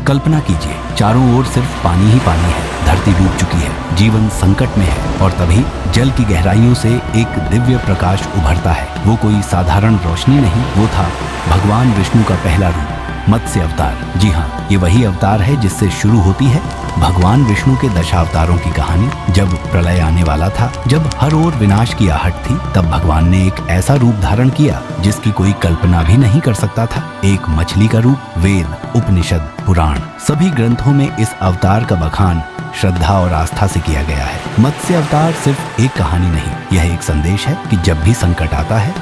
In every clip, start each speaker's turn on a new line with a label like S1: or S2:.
S1: कल्पना कीजिए, चारों ओर सिर्फ पानी ही पानी है, धरती डूब चुकी है, जीवन संकट में है और तभी जल की गहराइयों से एक दिव्य प्रकाश उभरता है। वो कोई साधारण रोशनी नहीं, वो था भगवान विष्णु का पहला रूप, मत्स्य अवतार। जी हाँ, ये वही अवतार है जिससे शुरू होती है भगवान विष्णु के दशावतारों की कहानी। जब प्रलय आने वाला था, जब हर ओर विनाश की आहट थी, तब भगवान ने एक ऐसा रूप धारण किया जिसकी कोई कल्पना भी नहीं कर सकता था। एक मछली का रूप। वेद, उपनिषद, पुराण सभी ग्रंथों में इस अवतार का बखान श्रद्धा और आस्था से किया गया है। मत्स्य अवतार सिर्फ एक कहानी नहीं, यह एक संदेश है कि जब भी संकट आता है,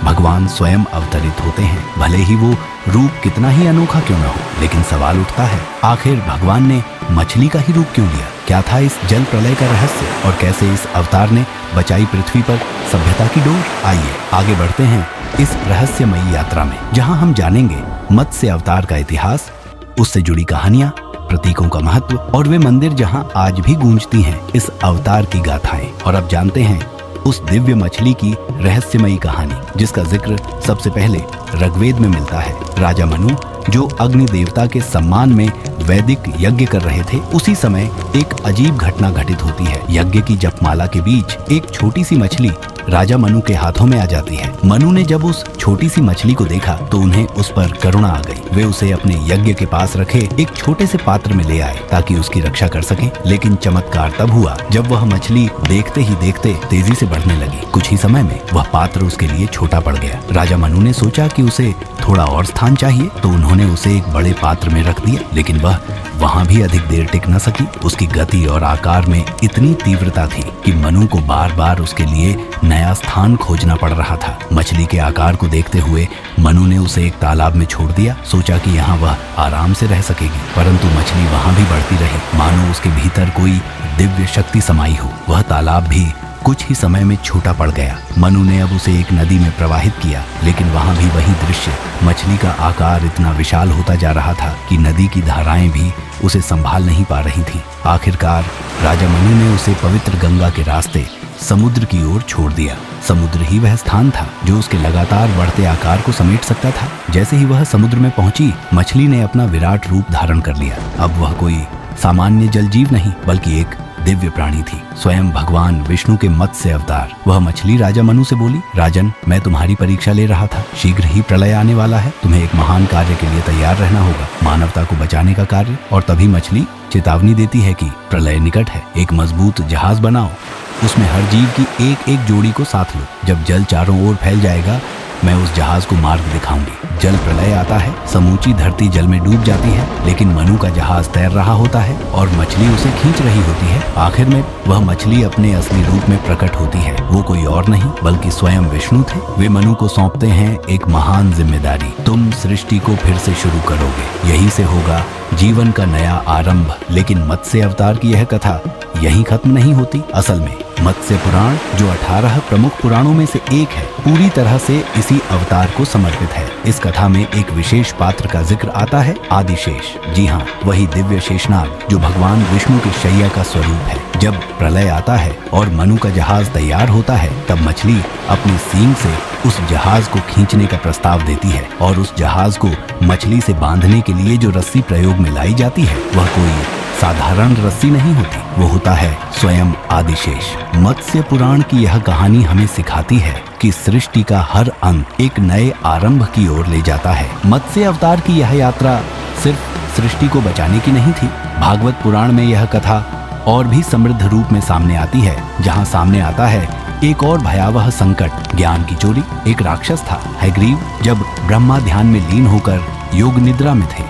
S1: भगवान स्वयं अवतरित होते हैं, भले ही वो रूप कितना ही अनोखा क्यों न हो। लेकिन सवाल उठता है, आखिर भगवान ने मछली का ही रूप क्यों लिया? क्या था इस जल प्रलय का रहस्य और कैसे इस अवतार ने बचाई पृथ्वी पर सभ्यता की डोर? आइए आगे बढ़ते हैं इस रहस्यमयी यात्रा में, जहां हम जानेंगे मत्स्य अवतार का इतिहास, उससे जुड़ी कहानियां, प्रतीकों का महत्व और वे मंदिर जहां आज भी गूंजती हैं इस अवतार की गाथाएं। और अब जानते हैं उस दिव्य मछली की रहस्यमयी कहानी, जिसका जिक्र सबसे पहले ऋग्वेद में मिलता है। राजा मनु, जो अग्नि देवता के सम्मान में वैदिक यज्ञ कर रहे थे, उसी समय एक अजीब घटना घटित होती है। यज्ञ की जपमाला के बीच एक छोटी सी मछली राजा मनु के हाथों में आ जाती है। मनु ने जब उस छोटी सी मछली को देखा तो उन्हें उस पर करुणा आ गई। वे उसे अपने यज्ञ के पास रखे एक छोटे से पात्र में ले आए ताकि उसकी रक्षा कर सकें। लेकिन चमत्कार तब हुआ जब वह मछली देखते ही देखते तेजी से बढ़ने लगी। कुछ ही समय में वह पात्र उसके लिए छोटा पड़ गया। राजा मनु ने सोचा कि उसे थोड़ा और स्थान चाहिए, तो उन्होंने उसे एक बड़े पात्र में रख दिया। लेकिन वह वहां भी अधिक देर टिक न सकी। उसकी गति और आकार में इतनी तीव्रता थी कि मनु को बार बार उसके लिए नया स्थान खोजना पड़ रहा था। मछली के आकार को देखते हुए मनु ने उसे एक तालाब में छोड़ दिया। सोचा कि यहाँ वह आराम से रह सकेगी, परंतु मछली वहां भी बढ़ती रही, मानो उसके भीतर कोई दिव्य शक्ति समाई हो। वह तालाब भी कुछ ही समय में छोटा पड़ गया। मनु ने अब उसे एक नदी में प्रवाहित किया, लेकिन वहां भी वही दृश्य। मछली का आकार इतना विशाल होता जा रहा था कि नदी की धाराएं भी उसे संभाल नहीं पा रही थीं। आखिरकार राजा मनु ने उसे पवित्र गंगा के रास्ते समुद्र की ओर छोड़ दिया। समुद्र ही वह स्थान था जो उसके लगातार बढ़ते आकार को समेट सकता था। जैसे ही वह समुद्र में पहुंची, मछली ने अपना विराट रूप धारण कर लिया। अब वह कोई सामान्य जलजीव नहीं, बल्कि एक दिव्य प्राणी थी, स्वयं भगवान विष्णु के मत्स्य अवतार। वह मछली राजा मनु से बोली, राजन, मैं तुम्हारी परीक्षा ले रहा था। शीघ्र ही प्रलय आने वाला है, तुम्हें एक महान कार्य के लिए तैयार रहना होगा, मानवता को बचाने का कार्य। और तभी मछली चेतावनी देती है कि प्रलय निकट है, एक मजबूत जहाज बनाओ, उसमें हर जीव की एक एक जोड़ी को साथ लो। जब जल चारों ओर फैल जाएगा, मैं उस जहाज को मार्ग दिखाऊंगी। जल प्रलय आता है, समूची धरती जल में डूब जाती है, लेकिन मनु का जहाज तैर रहा होता है और मछली उसे खींच रही होती है। आखिर में वह मछली अपने असली रूप में प्रकट होती है। वो कोई और नहीं बल्कि स्वयं विष्णु थे। वे मनु को सौंपते हैं एक महान जिम्मेदारी, तुम सृष्टि को फिर से शुरू करोगे, यही से होगा जीवन का नया आरंभ। लेकिन मत्स्य अवतार की यह कथा यहीं खत्म नहीं होती। असल में मत्स्य पुराण, जो 18 प्रमुख पुराणों में से एक है, पूरी तरह से इसी अवतार को समर्पित है। इस कथा में एक विशेष पात्र का जिक्र आता है, आदिशेष। जी हाँ, वही दिव्य शेषनाग जो भगवान विष्णु की शैया का स्वरूप है। जब प्रलय आता है और मनु का जहाज तैयार होता है, तब मछली अपनी सींग से उस जहाज को खींचने का प्रस्ताव देती है और उस जहाज को मछली से बांधने के लिए जो रस्सी प्रयोग में लाई जाती है, वह कोई साधारण रस्सी नहीं होती, वो होता है स्वयं आदिशेष। मत्स्य पुराण की यह कहानी हमें सिखाती है कि सृष्टि का हर अंत एक नए आरंभ की ओर ले जाता है। मत्स्य अवतार की यह यात्रा सिर्फ सृष्टि को बचाने की नहीं थी। भागवत पुराण में यह कथा और भी समृद्ध रूप में सामने आती है, जहाँ सामने आता है एक और भयावह संकट, ज्ञान की चोरी। एक राक्षस था हयग्रीव। जब ब्रह्मा ध्यान में लीन होकर योग निद्रा में थे,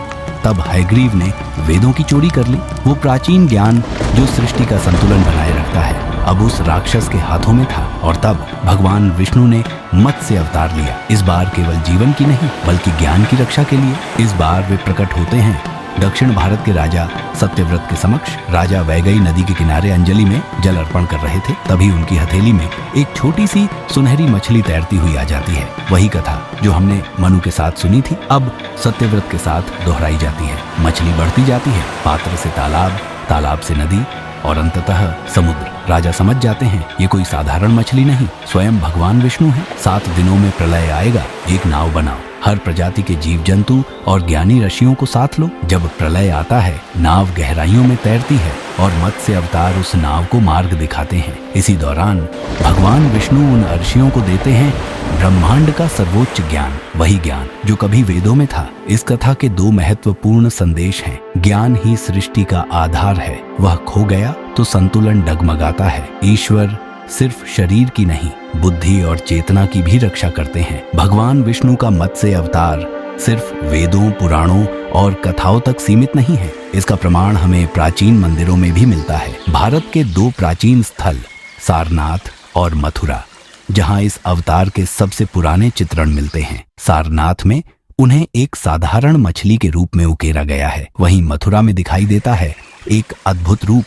S1: तब हयग्रीव ने वेदों की चोरी कर ली। वो प्राचीन ज्ञान जो सृष्टि का संतुलन बनाए रखता है, अब उस राक्षस के हाथों में था। और तब भगवान विष्णु ने मत्स्य अवतार लिया। इस बार केवल जीवन की नहीं, बल्कि ज्ञान की रक्षा के लिए। इस बार वे प्रकट होते हैं दक्षिण भारत के राजा सत्यव्रत के समक्ष। राजा वैगई नदी के किनारे अंजलि में जल अर्पण कर रहे थे। तभी उनकी हथेली में एक छोटी सी सुनहरी मछली तैरती हुई आ जाती है। वही कथा जो हमने मनु के साथ सुनी थी, अब सत्यव्रत के साथ दोहराई जाती है। मछली बढ़ती जाती है, पात्र से तालाब, तालाब से नदी और अंततः समुद्र। राजा समझ जाते हैं ये कोई साधारण मछली नहीं, स्वयं भगवान विष्णु है। 7 दिनों में प्रलय आएगा, एक नाव बनाओ। हर प्रजाति के जीव जंतु और ज्ञानी ऋषियों को साथ लो। जब प्रलय आता है, नाव गहराइयों में तैरती है और मत्स्य अवतार उस नाव को मार्ग दिखाते हैं। इसी दौरान भगवान विष्णु उन ऋषियों को देते हैं ब्रह्मांड का सर्वोच्च ज्ञान, वही ज्ञान जो कभी वेदों में था। इस कथा के दो महत्वपूर्ण संदेश हैं। ज्ञान ही सृष्टि का आधार है, वह खो गया तो संतुलन डगमगाता है। ईश्वर सिर्फ शरीर की नहीं, बुद्धि और चेतना की भी रक्षा करते हैं। भगवान विष्णु का मत्स्य अवतार सिर्फ वेदों, पुराणों और कथाओं तक सीमित नहीं है। इसका प्रमाण हमें प्राचीन मंदिरों में भी मिलता है। भारत के दो प्राचीन स्थल सारनाथ और मथुरा, जहां इस अवतार के सबसे पुराने चित्रण मिलते हैं। सारनाथ में उन्हें एक साधारण मछली के रूप में उकेरा गया है, वहीं मथुरा में दिखाई देता है एक अद्भुत रूप,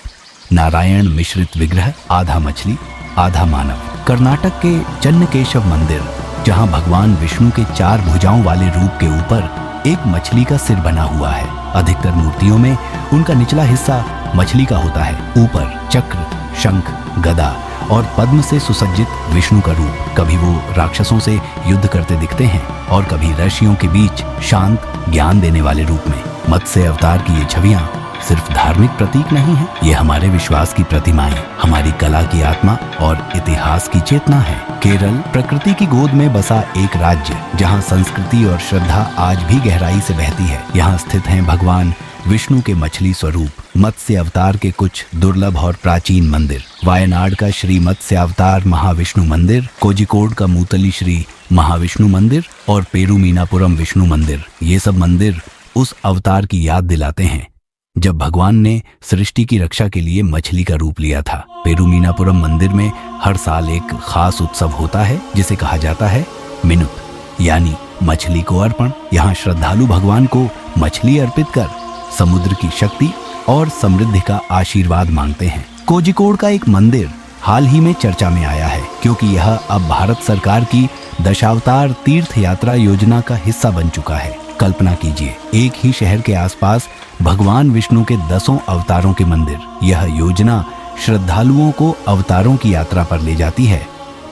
S1: नारायण मिश्रित विग्रह, आधा मछली आधा मानव। कर्नाटक के चन्नकेशव मंदिर, जहां भगवान विष्णु के 4 भुजाओं वाले रूप के ऊपर एक मछली का सिर बना हुआ है। अधिकतर मूर्तियों में उनका निचला हिस्सा मछली का होता है, ऊपर चक्र, शंख, गदा और पद्म से सुसज्जित विष्णु का रूप। कभी वो राक्षसों से युद्ध करते दिखते हैं और कभी ऋषियों के बीच शांत ज्ञान देने वाले रूप में। मत्स्य अवतार की ये छवियां सिर्फ धार्मिक प्रतीक नहीं है, ये हमारे विश्वास की प्रतिमाएं, हमारी कला की आत्मा और इतिहास की चेतना है। केरल प्रकृति की गोद में बसा एक राज्य, जहां संस्कृति और श्रद्धा आज भी गहराई से बहती है। यहाँ स्थित हैं भगवान विष्णु के मछली स्वरूप मत्स्य अवतार के कुछ दुर्लभ और प्राचीन मंदिर। वायनाड का श्री मत्स्य अवतार महाविष्णु मंदिर, कोझिकोड का मूतली श्री महाविष्णु मंदिर और पेरुमीनापुरम विष्णु मंदिर। ये सब मंदिर उस अवतार की याद दिलाते हैं जब भगवान ने सृष्टि की रक्षा के लिए मछली का रूप लिया था। पेरुमीनापुरम मंदिर में हर साल एक खास उत्सव होता है जिसे कहा जाता है मिनुत, यानी मछली को अर्पण। यहाँ श्रद्धालु भगवान को मछली अर्पित कर समुद्र की शक्ति और समृद्धि का आशीर्वाद मांगते हैं। कोझिकोड का एक मंदिर हाल ही में चर्चा में आया है, क्योंकि यह अब भारत सरकार की दशावतार तीर्थ यात्रा योजना का हिस्सा बन चुका है। कल्पना कीजिए, एक ही शहर के आसपास भगवान विष्णु के 10 अवतारों के मंदिर। यह योजना श्रद्धालुओं को अवतारों की यात्रा पर ले जाती है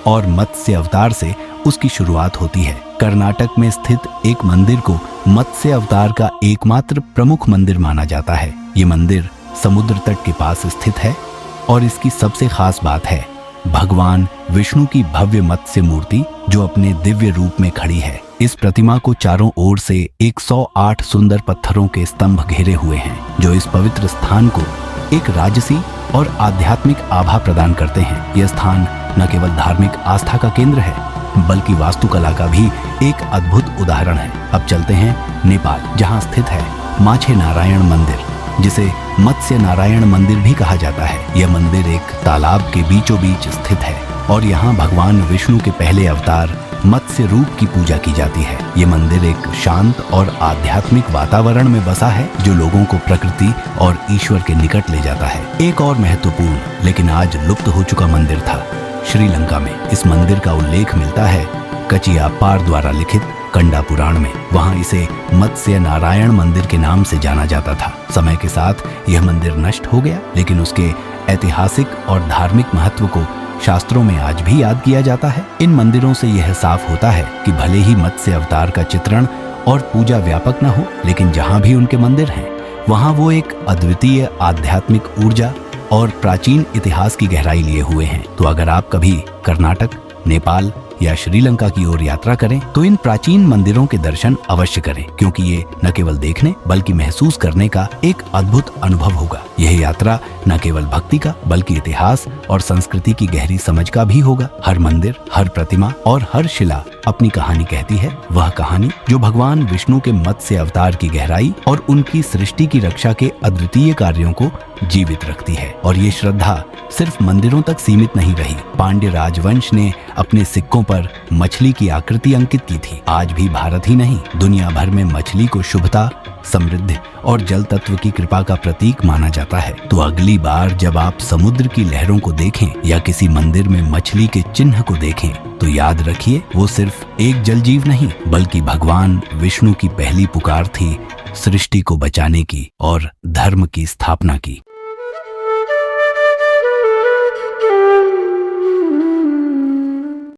S1: और मत्स्य अवतार से उसकी शुरुआत होती है। कर्नाटक में स्थित एक मंदिर को मत्स्य अवतार का एकमात्र प्रमुख मंदिर माना जाता है। ये मंदिर समुद्र तट के पास स्थित है और इसकी सबसे खास बात है भगवान विष्णु की भव्य मत्स्य मूर्ति, जो अपने दिव्य रूप में खड़ी है। इस प्रतिमा को चारों ओर से 108 सुंदर पत्थरों के स्तंभ घेरे हुए हैं, जो इस पवित्र स्थान को एक राजसी और आध्यात्मिक आभा प्रदान करते हैं। यह स्थान न केवल धार्मिक आस्था का केंद्र है, बल्कि वास्तुकला का भी एक अद्भुत उदाहरण है। अब चलते हैं नेपाल, जहां स्थित है माछे नारायण मंदिर, जिसे मत्स्य नारायण मंदिर भी कहा जाता है। यह मंदिर एक तालाब के बीचों बीच स्थित है और यहाँ भगवान विष्णु के पहले अवतार मत्स्य रूप की पूजा की जाती है। ये मंदिर एक शांत और आध्यात्मिक वातावरण में बसा है, जो लोगों को प्रकृति और ईश्वर के निकट ले जाता है। एक और महत्वपूर्ण लेकिन आज लुप्त हो चुका मंदिर था श्रीलंका में। इस मंदिर का उल्लेख मिलता है कचियापार द्वारा लिखित कंडा पुराण में। वहाँ इसे मत्स्य नारायण मंदिर के नाम से जाना जाता था। समय के साथ यह मंदिर नष्ट हो गया, लेकिन उसके ऐतिहासिक और धार्मिक महत्व को शास्त्रों में आज भी याद किया जाता है। इन मंदिरों से यह साफ होता है कि भले ही मत्स्य अवतार का चित्रण और पूजा व्यापक न हो, लेकिन जहाँ भी उनके मंदिर हैं, वहाँ वो एक अद्वितीय आध्यात्मिक ऊर्जा और प्राचीन इतिहास की गहराई लिए हुए हैं। तो अगर आप कभी कर्नाटक, नेपाल या श्रीलंका की ओर यात्रा करें तो इन प्राचीन मंदिरों के दर्शन अवश्य करें, क्योंकि ये न केवल देखने बल्कि महसूस करने का एक अद्भुत अनुभव होगा। यह यात्रा न केवल भक्ति का बल्कि इतिहास और संस्कृति की गहरी समझ का भी होगा। हर मंदिर, हर प्रतिमा और हर शिला अपनी कहानी कहती है, वह कहानी जो भगवान विष्णु के मत्स्य अवतार की गहराई और उनकी सृष्टि की रक्षा के अद्वितीय कार्यों को जीवित रखती है। और ये श्रद्धा सिर्फ मंदिरों तक सीमित नहीं रही। पांड्य राजवंश ने अपने सिक्कों पर मछली की आकृति अंकित की थी। आज भी भारत ही नहीं, दुनिया भर में मछली को शुभता, समृद्धि और जल तत्व की कृपा का प्रतीक माना जाता है। तो अगली बार जब आप समुद्र की लहरों को देखें या किसी मंदिर में मछली के चिन्ह को देखें, तो याद रखिए, वो सिर्फ एक जल जीव नहीं बल्कि भगवान विष्णु की पहली पुकार थी सृष्टि को बचाने की और धर्म की स्थापना की।